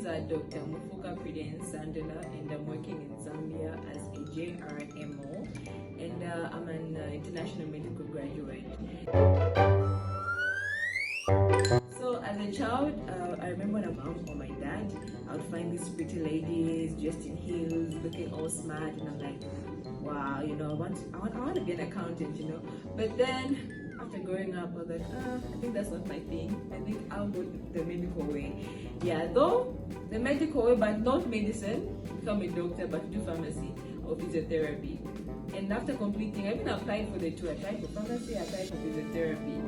is Dr. Mufuka Prudence, and I'm working in Zambia as a JRMO, and I'm an international medical graduate. So as a child, I remember when my mom or my dad, I would find these pretty ladies dressed in heels, looking all smart, and I'm like, wow, you know, I want to be an accountant, you know. But then after growing up, I was like, I think that's not my thing. I think I'll go the medical way. Yeah, though the medical way, but not medicine, become a doctor, but do pharmacy or physiotherapy. And after completing, I even applied for the two. I applied for pharmacy, I applied for physiotherapy.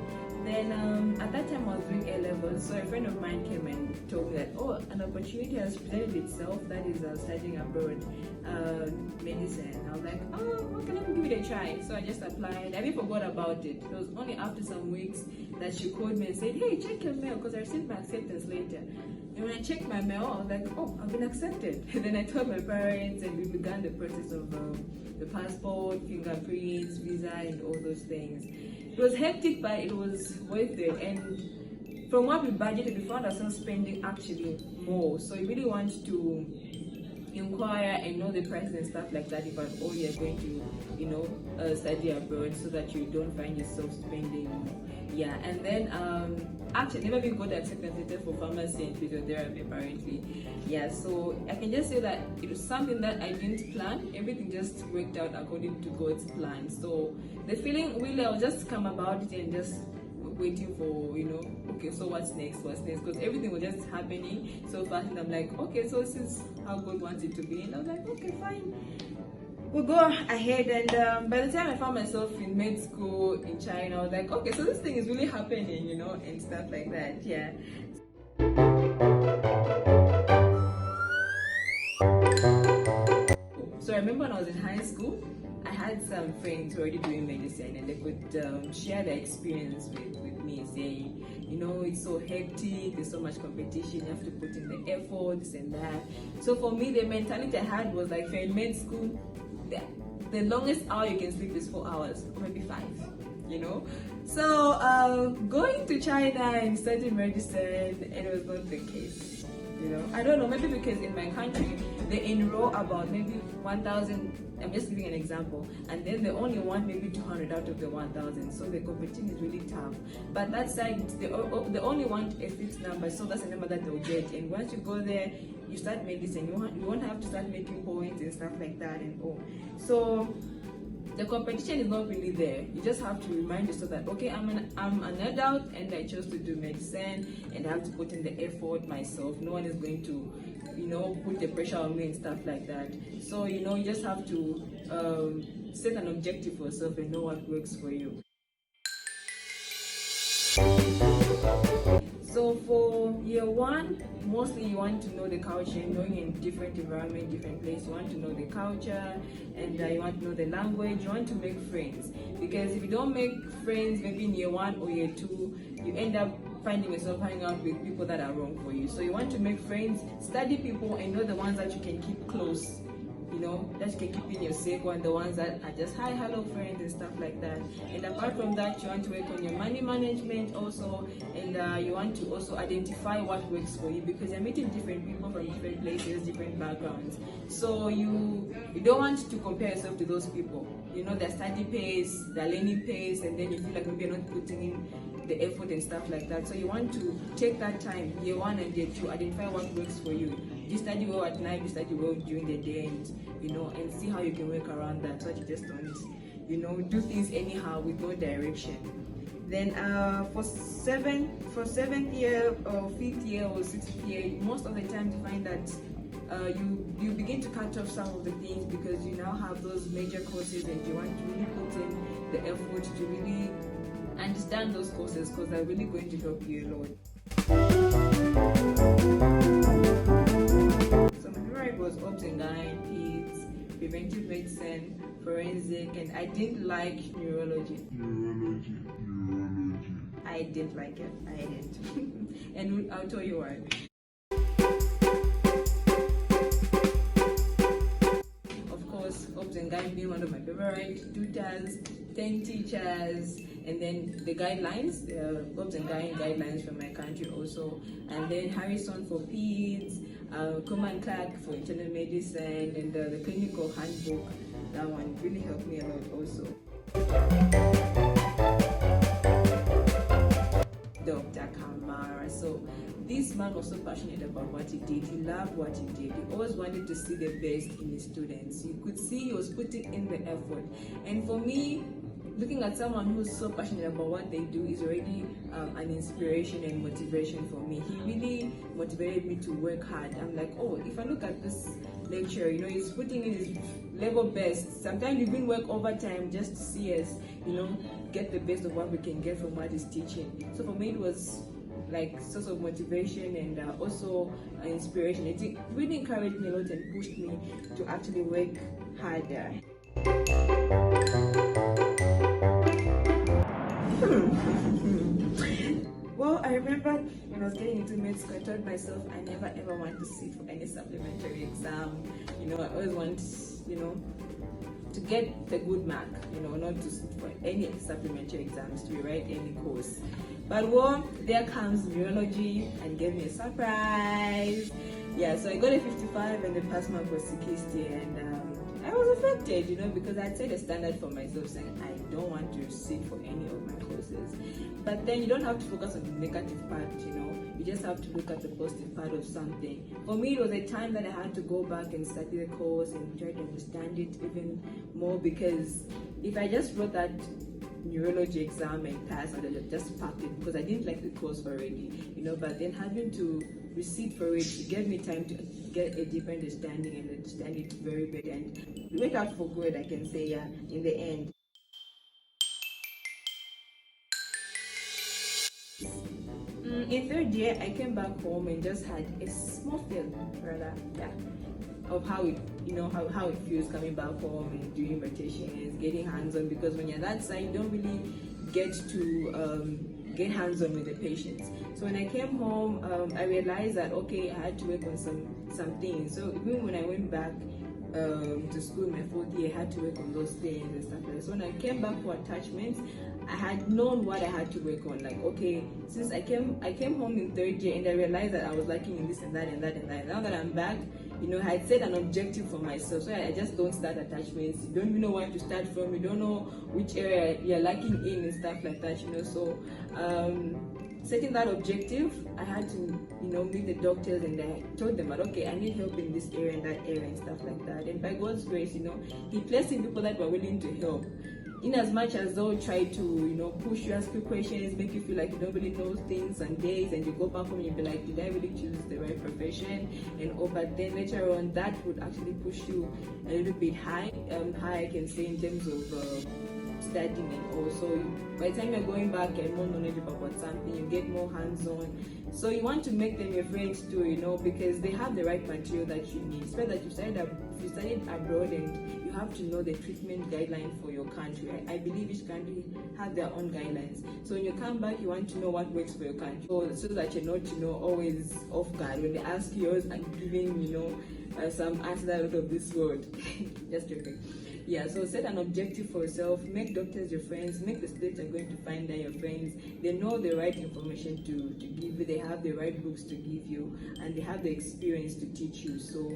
Then at that time I was doing A-level, so a friend of mine came and told me that, oh, an opportunity has presented itself, that is studying abroad, medicine. I was like, oh, okay, let me give it a try. So I just applied. I even forgot about it. It was only after some weeks that she called me and said, hey, check your mail, because I received my acceptance later. And when I checked my mail, I was like, oh, I've been accepted. And then I told my parents, and we began the process of the passport, fingerprints, visa, and all those things. It was hectic, but it was worth it. And from what we budgeted, we found ourselves spending actually more. So you really want to inquire and know the prices and stuff like that if at all you're going to, you know, study abroad, so that you don't find yourself spending more. Yeah, and then actually never been got acceptance letter for pharmacy and physiotherapy apparently. Yeah, so I can just say that it was something that I didn't plan. Everything just worked out according to God's plan. So the feeling really, I'll just come about it and just waiting for, you know, okay, so what's next, because everything was just happening so fast, and I'm like, okay, so this is how God wants it to be. And I was like, okay, fine, we'll go ahead. And by the time I found myself in med school in China, I was like, okay, so this thing is really happening, you know, and stuff like that. Yeah. So I remember when I was in high school, I had some friends already doing medicine, and they could share their experience with me, saying, you know, it's so hectic, there's so much competition, you have to put in the effort, this and that. So for me, the mentality I had was like, if you're in med school, the longest hour you can sleep is 4 hours, or maybe 5, you know. So going to China and studying medicine, it was not the case, you know. I don't know, maybe because in my country they enroll about maybe 1,000. I'm just giving an example, and then they only want maybe 200 out of the 1,000, so the competition is really tough. But that side, they only want a fixed number, so that's the number that they'll get. And once you go there, you start medicine, you won't have to start making points and stuff like that and all. So the competition is not really there. You just have to remind yourself that, okay, I'm an adult and I chose to do medicine, and I have to put in the effort myself. No one is going to, you know, put the pressure on me and stuff like that. So, you know, you just have to set an objective for yourself and know what works for you. So for year one, mostly you want to know the culture, going in different environment, different place. You want to know the culture, and you want to know the language. You want to make friends, because if you don't make friends, maybe in year one or year two, you end up finding yourself hanging out with people that are wrong for you. So you want to make friends, study people, and know the ones that you can keep close. You know, that you can keep in your circle, and the ones that are just hi, hello friends and stuff like that. And apart from that, you want to work on your money management also, and you want to also identify what works for you, because you're meeting different people from different places, different backgrounds. So you don't want to compare yourself to those people. You know, their study pace, their learning pace, and then you feel like maybe you're not putting in the effort and stuff like that. So you want to take that time, year one and year two, identify what works for you. You study well at night, you study well during the day, and you know, and see how you can work around that, so that you just don't, you know, do things anyhow with no direction. Then for seventh year or 5th year or 6th year, most of the time you find that you begin to cut off some of the things, because you now have those major courses, and you want to really put in the effort to really understand those courses, because they're really going to help you a lot. So my favorite was obs and gyne, peds, preventive medicine, forensic, and I didn't like neurology. I didn't like it. I didn't. And I'll tell you why. Of course, obs and gyne being one of my favorite, tutors, 10 teachers, and then the guidelines, obs and gyne guidelines from my country also, and then Harrison for peds, common clerk for internal medicine, and the clinical handbook. That one really helped me a lot also. Dr. Kamara. So this man was so passionate about what he did. He loved what he did. He always wanted to see the best in his students. You could see he was putting in the effort. And for me, looking at someone who's so passionate about what they do is already an inspiration and motivation for me. He really motivated me to work hard. I'm like, oh, if I look at this lecturer, he's putting in his level best. Sometimes we even work overtime just to see us, get the best of what we can get from what he's teaching. So for me, it was like source of motivation and also inspiration. It really encouraged me a lot and pushed me to actually work harder. Well, I remember when I was getting into med school, I told myself I never ever want to sit for any supplementary exam. I always want, to get the good mark, not to sit for any supplementary exams, to rewrite any course. But there comes neurology and gave me a surprise. Yeah, so I got a 55 and the pass mark was 60, and I was affected, because I'd set a standard for myself saying I don't want to sit for any of my courses. But then you don't have to focus on the negative part, you just have to look at the positive part of something. For me, it was a time that I had to go back and study the course and try to understand it even more, because if I just wrote that neurology exam and passed, I just packed it because I didn't like the course already, but then having to receipt for it gave me time to get a deeper understanding and understand it very well, and it worked out for good, I can say, in the end. In third year, I came back home and just had a small feel, of how it, how it feels coming back home and doing rotations, getting hands-on, because when you're that side, you don't really get to get hands-on with the patients. So when I came home, I realized that okay, I had to work on some things. So even when I went back to school in my fourth year, I had to work on those things and stuff like that. So when I came back for attachments, I had known what I had to work on. Like, okay, since I came home in third year and I realized that I was lacking in this and that and that and that. Now that I'm back, I had set an objective for myself. So I just don't start attachments. You don't even know where to start from. You don't know which area you're lacking in and stuff like that. So setting that objective, I had to, meet the doctors, and I told them that okay, I need help in this area and that area and stuff like that. And by God's grace, He placed in people that were willing to help. In as much as they'll try to, push you, ask you questions, make you feel like you don't really know things and days, and you go back home and you be like, did I really choose the right profession? But then later on, that would actually push you a little bit high, I can say, in terms of studying, and also by the time you're going back, you're more knowledgeable about something, you get more hands-on. So you want to make them your friends too, because they have the right material that you need. Especially that you studied abroad, and you have to know the treatment guideline for your country. I believe each country has their own guidelines. So when you come back, you want to know what works for your country, so that you're not, always off guard when they ask you and giving, some answers out of this world. Just joking. Yeah, so set an objective for yourself, make doctors your friends, make the students you're going to find out your friends. They know the right information to give you, they have the right books to give you, and they have the experience to teach you. So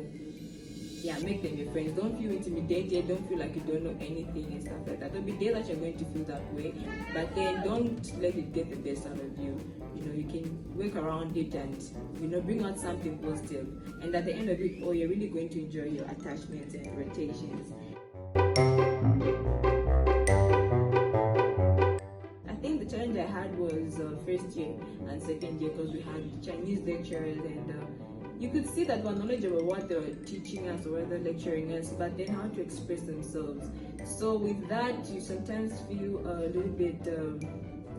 yeah, make them your friends. Don't feel intimidated, don't feel like you don't know anything and stuff like that. There'll be days that you're going to feel that way, but then don't let it get the best out of you. You can work around it and bring out something positive, and at the end of it, you're really going to enjoy your attachments and rotations. I think the challenge I had was first year and second year, because we had Chinese lecturers, and you could see that we're knowledgeable what they were teaching us or what they're lecturing us, but then how to express themselves. So with that, you sometimes feel a little bit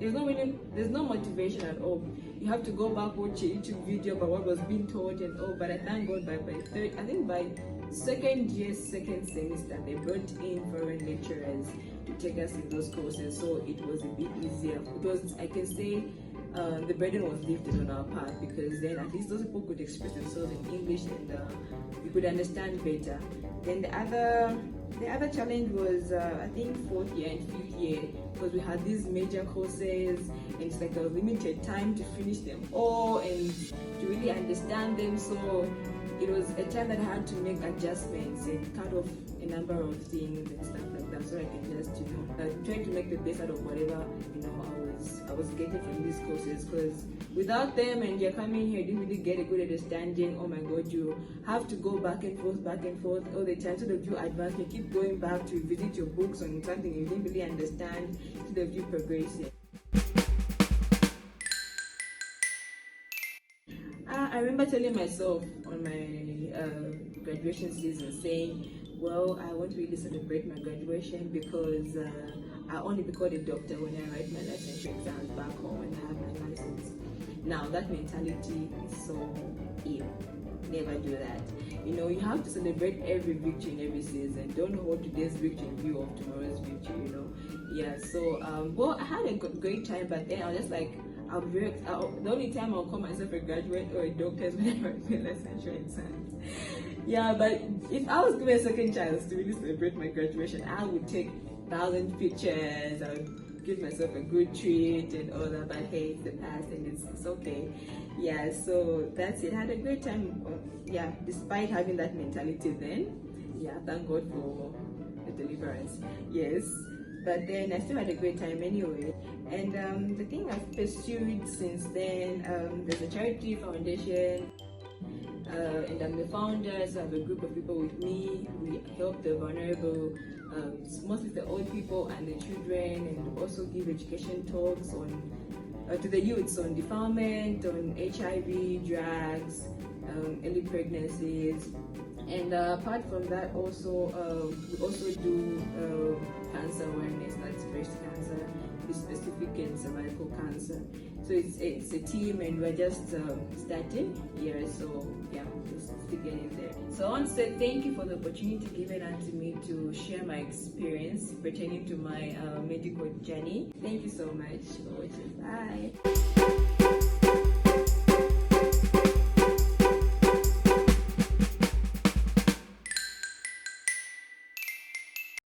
there's no motivation at all. You have to go back, watch a YouTube video about what was being taught and all. But I thank God by second year, second semester, they brought in foreign lecturers to take us in those courses, so it was a bit easier. It was, I can say, the burden was lifted on our part, because then at least those people could express themselves in English, and we could understand better. Then the other challenge was I think fourth year and fifth year, because we had these major courses, and it's like a limited time to finish them all and to really understand them. So it was a time that I had to make adjustments and cut off a number of things and stuff like that, so I can just try to make the best out of whatever I was getting from these courses. Because without them, and you're coming here, you didn't really get a good understanding. Oh my God, you have to go back and forth all the time, so that you advance. You keep going back to visit your books on something you didn't really understand, so that you progress. I remember telling myself on my graduation season, saying, well, I won't really celebrate my graduation because I only become a doctor when I write my licensure exams back home and have my license. Now, that mentality is so ill. Never do that. You have to celebrate every victory in every season. Don't hold today's victory in view of tomorrow's victory, Yeah, so, well, I had a great time, but then I was just like, the only time I'll call myself a graduate or a doctor is when I write my licensure exams. Yeah, but if I was given a second chance to really celebrate my graduation, I would take 1,000 pictures. I would give myself a good treat and all that. But hey, it's the past and it's okay. Yeah, so that's it. I had a great time. Yeah, despite having that mentality then. Yeah, thank God for the deliverance. Yes. But then I still had a great time anyway. And the thing I've pursued since then, there's a charity foundation, and I'm the founder, so I have a group of people with me. We help the vulnerable, mostly the old people and the children, and also give education talks to the youths on defilement, on HIV, drugs, early pregnancies. And apart from that, also we also do cancer awareness, that's breast cancer, be specific, and cervical cancer. So it's a team, and we're just starting here. So yeah, just stick it in there. So I want to say thank you for the opportunity given unto me to share my experience pertaining to my medical journey. Thank you so much for watching. Bye.